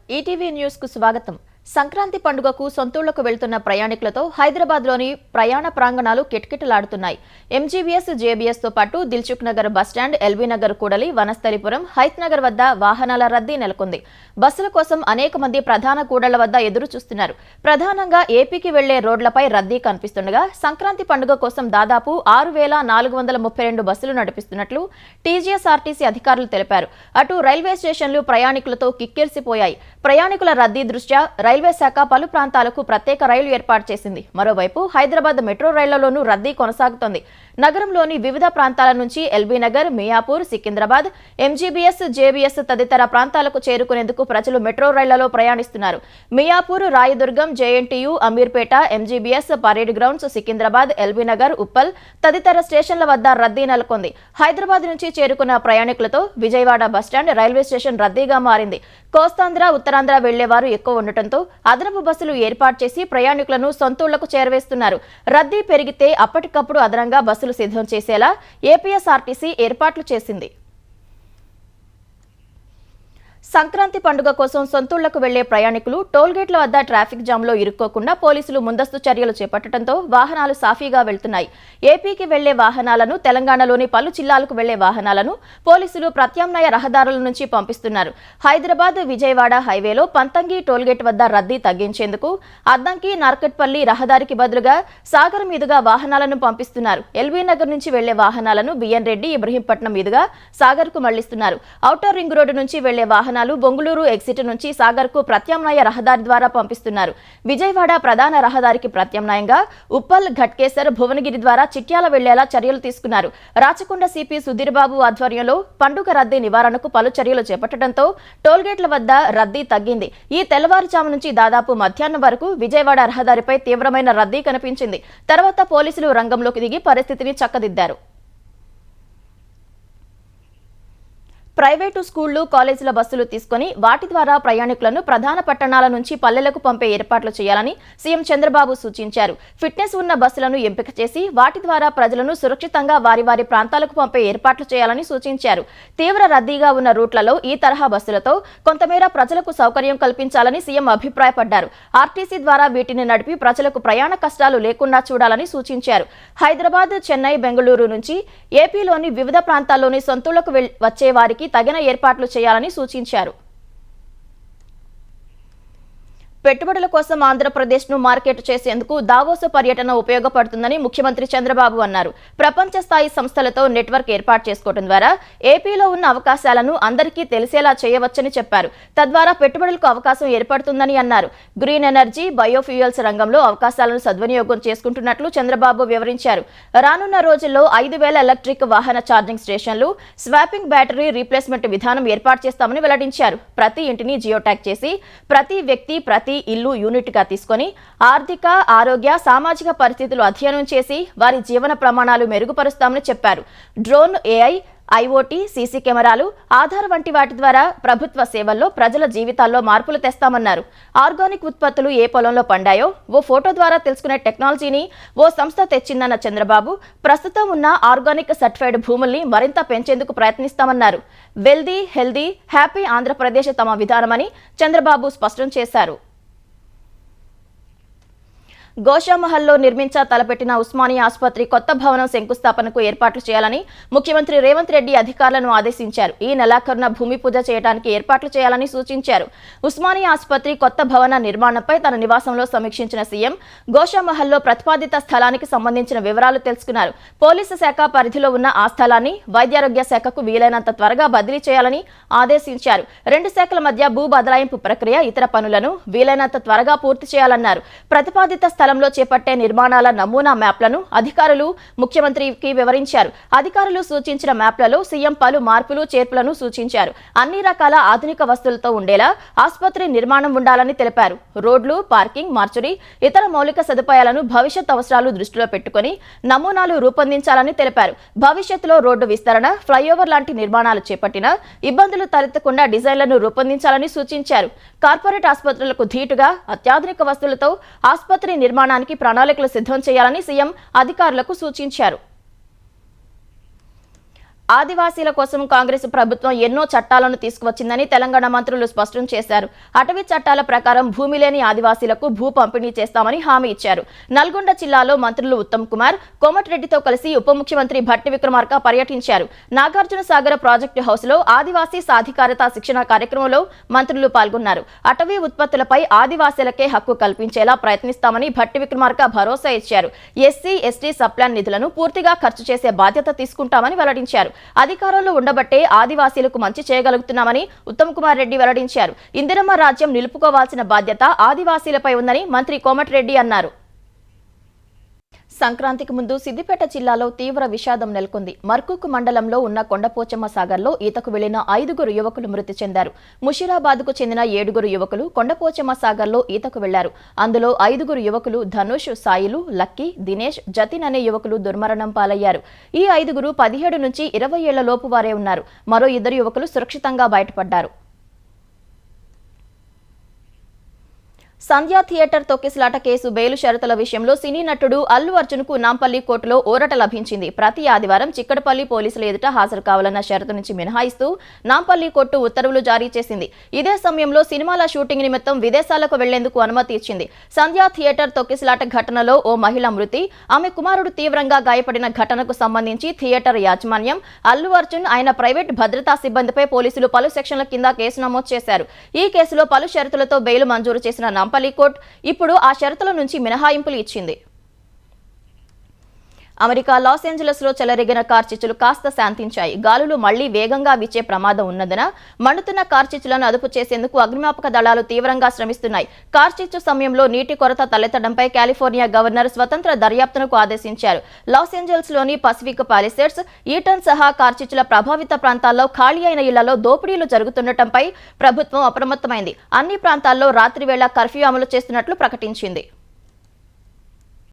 ETV news కు స్వాగతం. సంక్రాంతి పండుగకు సొంతూళ్లకు వెళ్తున్న ప్రయాణికులతో హైదరాబాద్లోని ప్రయాణ ప్రాంగణాలు కిటకిటలాడుతున్నాయి. ఎంజీబీఎస్, జేబీఎస్ తో పాటు దిల్సుఖ్ నగర్ బస్టాండ్, ఎల్బీ నగర్ కూడలి, వనస్థలిపురం, హైత్ నగర్ వద్ద వాహనాల రద్దీ నెలకొంది. బస్సుల కోసం అనేక మంది ప్రధాన కూడళ్ల వద్ద ఎదురు చూస్తున్నారు. ప్రధానంగా ఏపీకి వెళ్లే రోడ్లపై రద్దీ కనిపిస్తుండగా సంక్రాంతి పండుగ కోసం దాదాపు 6,432 బస్సులు నడిపిస్తున్నట్లు టీజీఎస్ఆర్టీసీ అధికారులు తెలిపారు. అటు రైల్వే స్టేషన్లు ప్రయాణికులతో కిక్కిరిసిపోయాయి. ప్రయాణికుల రద్దీ దృష్ట్యా రైల్వే శాఖ పలు ప్రాంతాలకు ప్రత్యేక రైలు ఏర్పాటు చేసింది. మరోవైపు హైదరాబాద్ మెట్రో రైళ్లలోనూ రద్దీ కొనసాగుతోంది. నగరంలోని వివిధ ప్రాంతాల నుంచి LB Nagar, Miyapur, Secunderabad, MGBS, JBS తదితర ప్రాంతాలకు చేరుకునేందుకు ప్రజలు మెట్రో రైళ్లలో ప్రయాణిస్తున్నారు. Miyapur, Rayadurgam, JNTU, Ameerpet, MGBS, parade grounds, Secunderabad, LB Nagar, Uppal తదితర స్టేషన్ల వద్ద రద్దీ నెలకొంది. హైదరాబాద్ నుంచి చేరుకున్న ప్రయాణికులతో విజయవాడ బస్టాండ్, రైల్వే స్టేషన్ రద్దీగా మారింది. కోస్తాంధ్ర, ఉత్తరాంధ్ర వెళ్లేవారు ఎక్కువ ఉండటంతో అదనపు బస్సులు ఏర్పాటు చేసి ప్రయాణికులను సొంతూళ్లకు చేరవేస్తున్నారు. రద్దీ పెరిగితే అప్పటికప్పుడు అదనంగా బస్సులు సిద్ధం చేసేలా ఏపీఎస్ఆర్టీసీ ఏర్పాట్లు చేసింది. సంక్రాంతి పండుగ కోసం సొంతూళ్లకు వెళ్లే ప్రయాణికులు టోల్గేట్ల వద్ద ట్రాఫిక్ జామ్లో ఇరుక్కోకుండా పోలీసులు ముందస్తు చర్యలు చేపట్టడంతో వాహనాలు సాఫీగా వెళ్తున్నాయి. ఏపీకి వెళ్లే వాహనాలను, తెలంగాణలోని పలు జిల్లాలకు వెళ్లే వాహనాలను పోలీసులు ప్రత్యామ్నాయ రహదారుల నుంచి పంపిస్తున్నారు. హైదరాబాద్, విజయవాడ హైవేలో పంతంగి టోల్గేట్ వద్ద రద్దీ తగ్గించేందుకు అద్దంకి, నార్కట్పల్లి రహదారికి బదులుగా సాగర్ మీదుగా వాహనాలను పంపిస్తున్నారు. ఎల్బీ నగర్ నుంచి వెళ్లే వాహనాలను బిఎన్ రెడ్డి, ఇబ్రహీంపట్నం మీదుగా సాగర్ కు మళ్లిస్తున్నారు. ఔటర్ రింగ్ రోడ్డు నుంచి వెళ్లే వాహనాలు బొంగుళూరు ఎగ్జిట్ నుంచి సాగర్ కు ప్రత్యామ్నాయ రహదారి ద్వారా పంపిస్తున్నారు. విజయవాడ ప్రధాన రహదారికి ప్రత్యామ్నాయంగా ఉప్పల్, ఘట్కేసర్, భువనగిరి ద్వారా చిట్యాల వెళ్లేలా చర్యలు తీసుకున్నారు. రాచకొండ సిపి సుధీర్ బాబు ఆధ్వర్యంలో పండుగ రద్దీ నివారణకు పలు చర్యలు చేపట్టడంతో టోల్గేట్ల వద్ద రద్దీ తగ్గింది. ఈ తెల్లవారుజాము నుంచి దాదాపు మధ్యాహ్నం వరకు విజయవాడ రహదారిపై తీవ్రమైన రద్దీ కనిపించింది. తర్వాత పోలీసులు రంగంలోకి దిగి పరిస్థితిని చక్కదిద్దారు. ప్రైవేటు స్కూళ్లు, కాలేజీల బస్సులు తీసుకుని వాటి ద్వారా ప్రయాణికులను ప్రధాన పట్టణాల నుంచి పల్లెలకు పంపే ఏర్పాట్లు చేయాలని సీఎం చంద్రబాబు సూచించారు. ఫిట్నెస్ ఉన్న బస్సులను ఎంపిక చేసి వాటి ద్వారా ప్రజలను సురక్షితంగా వారి వారి ప్రాంతాలకు పంపే ఏర్పాట్లు చేయాలని సూచించారు. తీవ్ర రద్దీగా ఉన్న రూట్లలో ఈ తరహా బస్సులతో కొంతమేర ప్రజలకు సౌకర్యం కల్పించాలని సీఎం అభిప్రాయపడ్డారు. ఆర్టీసీ ద్వారా వీటిని నడిపి ప్రజలకు ప్రయాణ కష్టాలు లేకుండా చూడాలని సూచించారు. హైదరాబాద్, చెన్నై, బెంగళూరు నుంచి ఏపీలోని వివిధ ప్రాంతాల్లోని సొంతూళ్లకు వచ్చే వారికి తగిన ఏర్పాట్లు చేయాలని సూచించారు. పెట్టుబడుల కోసం ఆంధ్రప్రదేశ్ను మార్కెట్ చేసేందుకు దావోస్ పర్యటన ఉపయోగపడుతుందని ముఖ్యమంత్రి చంద్రబాబు అన్నారు. ప్రపంచ స్థాయి సంస్థలతో నెట్వర్క్ ఏర్పాటు చేసుకోవడం ద్వారా ఏపీలో ఉన్న అవకాశాలను అందరికీ తెలిసేలా చేయవచ్చని చెప్పారు. తద్వారా పెట్టుబడులకు అవకాశం ఏర్పడుతుందని అన్నారు. గ్రీన్ ఎనర్జీ, బయోఫ్యూయల్స్ రంగంలో అవకాశాలను సద్వినియోగం చేసుకుంటున్నట్లు చంద్రబాబు వివరించారు. రానున్న రోజుల్లో 5,000 ఎలక్ట్రిక్ వాహన ఛార్జింగ్ స్టేషన్లు, స్వాపింగ్ బ్యాటరీ రీప్లేస్మెంట్ విధానం ఏర్పాటు చేస్తామని వెల్లడించారు. ప్రతి ఇంటిని జియోటాగ్ చేసి ప్రతి వ్యక్తి, ప్రతి ఇల్లు యూనిట్ గా తీసుకొని ఆర్థిక, ఆరోగ్య, సామాజిక పరిస్థితులు అధ్యయనం చేసి వారి జీవన ప్రమాణాలు మెరుగుపరుస్తామని చెప్పారు. డ్రోన్, ఏఐ, ఐఓటీ, సీసీ కెమెరాలు, ఆధార్ వంటి వాటి ద్వారా ప్రభుత్వ సేవల్లో ప్రజల జీవితాల్లో మార్పులు తెస్తామన్నారు. ఆర్గానిక్ ఉత్పత్తులు ఏ పొలంలో పండాయో ఓ ఫోటో ద్వారా తెలుసుకునే టెక్నాలజీని ఓ సంస్థ తెచ్చిందన్న చంద్రబాబు ప్రస్తుతం ఉన్న ఆర్గానిక్ సర్టిఫైడ్ భూముల్ని మరింత పెంచేందుకు ప్రయత్నిస్తామన్నారు. వెల్దీ, హెల్దీ, హ్యాపీ ఆంధ్రప్రదేశ్ తమ విధానమని చంద్రబాబు స్పష్టం చేశారు. గోషామహల్లో నిర్మించ తలపెట్టిన ఉస్మానియా ఆసుపత్రి కొత్త భవనం శంకుస్థాపనకు ఏర్పాట్లు చేయాలని ముఖ్యమంత్రి రేవంత్ రెడ్డి అధికారులను ఆదేశించారు. ఈ నెలాఖరున భూమి పూజ చేయడానికి ఏర్పాట్లు చేయాలని సూచించారు. ఉస్మానియా ఆసుపత్రి కొత్త భవన నిర్మాణంపై తన నివాసంలో సమీక్షించిన సీఎం గోషామహల్లో ప్రతిపాదిత స్థలానికి సంబంధించిన వివరాలు తెలుసుకున్నారు. పోలీసు శాఖ పరిధిలో ఉన్న ఆ స్థలాన్ని వైద్యారోగ్య శాఖకు వీలైనంత త్వరగా బదిలీ చేయాలని ఆదేశించారు. రెండు శాఖల మధ్య భూ బదలాయింపు ప్రక్రియ, ఇతర పనులను వీలైనంత త్వరగా పూర్తి చేయాలన్నారు. ప్రతిపాదిత స్థలంలో చేపట్టే నిర్మాణాల నమూనా మ్యాప్లను అధికారులు ముఖ్యమంత్రికి వివరించారు. అధికారులు సూచించిన మ్యాప్లలో సీఎం పలు మార్పులు, చేర్పులను సూచించారు. అన్ని రకాల ఆధునిక వస్తువులతో ఉండేలా ఆసుపత్రి నిర్మాణం ఉండాలని తెలిపారు. రోడ్లు, పార్కింగ్, మార్చురీ, ఇతర మౌలిక సదుపాయాలను భవిష్యత్ అవసరాలు దృష్టిలో పెట్టుకుని నమూనాలు రూపొందించాలని తెలిపారు. భవిష్యత్తులో రోడ్డు విస్తరణ, ఫ్లైఓవర్ లాంటి నిర్మాణాలు చేపట్టినా ఇబ్బందులు తలెత్తకుండా డిజైన్లను రూపొందించాలని సూచించారు. కార్పొరేట్ ఆసుపత్రులకు ధీటుగా అత్యాధునిక వస్తువులతో ఆసుపత్రి నిర్మాణానికి ప్రణాళికలు సిద్ధం చేయాలని సీఎం అధికారులకు సూచించారు. ఆదివాసీల కోసం కాంగ్రెస్ ప్రభుత్వం ఎన్నో చట్టాలను తీసుకువచ్చిందని తెలంగాణ మంత్రులు స్పష్టం చేశారు. అటవీ చట్టాల ప్రకారం భూమి లేని ఆదివాసీలకు భూ పంపిణీ చేస్తామని హామీ ఇచ్చారు. నల్గొండ జిల్లాలో మంత్రులు ఉత్తమ్ కుమార్, కోమటిరెడ్డితో కలిసి ఉప ముఖ్యమంత్రి భట్టి విక్రమార్క పర్యటించారు. నాగార్జున సాగర్ ప్రాజెక్టు హౌస్ లో ఆదివాసీ సాధికారత శిక్షణ కార్యక్రమంలో మంత్రులు పాల్గొన్నారు. అటవీ ఉత్పత్తులపై ఆదివాసీలకే హక్కు కల్పించేలా ప్రయత్నిస్తామని భట్టి విక్రమార్క భరోసా ఇచ్చారు. ఎస్సీ, ఎస్టీ సప్లాన్ నిధులను పూర్తిగా ఖర్చు చేసే బాధ్యత తీసుకుంటామని వెల్లడించారు. అధికారంలో ఉండబట్టే ఆదివాసీలకు మంచి చేయగలుగుతున్నామని ఉత్తమ్ కుమార్ రెడ్డి వెల్లడించారు. ఇందిరమ్మ రాజ్యం నిలుపుకోవాల్సిన బాధ్యత ఆదివాసీలపై ఉందని మంత్రి కోమటిరెడ్డి అన్నారు. సంక్రాంతికి ముందు సిద్దిపేట జిల్లాలో తీవ్ర విషాదం నెలకొంది. మర్కూక్ మండలంలో ఉన్న కొండపోచమ్మ సాగర్లో ఈతకు వెళ్లిన 5 యువకులు మృతి చెందారు. ముషీరాబాద్కు చెందిన 7 యువకులు కొండపోచమ్మ సాగర్లో ఈతకు వెళ్లారు. అందులో 5 యువకులు ధనుష్, సాయిలు, లక్కీ, దినేష్, జతిన్ అనే యువకులు దుర్మరణం పాలయ్యారు. ఈ 5 17 నుంచి 20 ఏళ్ల లోపు వారే ఉన్నారు. మరో 2 యువకులు సురక్షితంగా బయటపడ్డారు. సంధ్యా థియేటర్ తొక్కిసలాట కేసు బెయిలు షరతుల విషయంలో సినీ నటుడు అల్లు అర్జున్కు నాంపల్లి కోర్టులో ఊరట లభించింది. ప్రతి ఆదివారం చిక్కడపల్లి పోలీసుల ఎదుట హాజరు కావాలన్న షరతు నుంచి మినహాయిస్తూ నాంపల్లి కోర్టు ఉత్తర్వులు జారీ చేసింది. ఇదే సమయంలో సినిమాల షూటింగ్ నిమిత్తం విదేశాలకు వెళ్లేందుకు అనుమతి ఇచ్చింది. సంధ్యా థియేటర్ తొక్కిసలాట ఘటనలో ఓ మహిళ మృతి, ఆమె కుమారుడు తీవ్రంగా గాయపడిన ఘటనకు సంబంధించి థియేటర్ యాజమాన్యం, అల్లు అర్జున్, ఆయన ప్రైవేట్ భద్రతా సిబ్బందిపై పోలీసులు పలు సెక్షన్ల కింద కేసు నమోదు చేశారు. ఈ కేసులో పలు షరతులతో బెయిలు మంజూరు చేసిన నాంపల్లి కోర్టు ఇప్పుడు ఆ షరతుల నుంచి మినహాయింపులు ఇచ్చింది. అమెరికా లాస్ ఏంజలస్ లో చెలరేగిన కార్చిచ్చులు కాస్త శాంతించాయి. గాలులు మళ్లీ వేగంగా వీచే ప్రమాదం ఉన్నందున మండుతున్న కార్చిచ్చులను అదుపు చేసేందుకు అగ్నిమాపక దళాలు తీవ్రంగా శ్రమిస్తున్నాయి. కార్చిచ్చు సమయంలో నీటి కొరత తలెత్తడంపై కాలిఫోర్నియా గవర్నర్ స్వతంత్ర దర్యాప్తునకు ఆదేశించారు. లాస్ ఏంజల్స్ లోని పసిఫిక్ పాలిసేడ్స్, ఈటన్ సహా కార్చిచ్చుల ప్రభావిత ప్రాంతాల్లో ఖాళీ అయిన ఇళ్లలో దోపిడీలు జరుగుతుండటంపై ప్రభుత్వం అప్రమత్తమైంది. అన్ని ప్రాంతాల్లో రాత్రివేళ కర్ఫ్యూ అమలు చేస్తున్నట్లు ప్రకటించింది.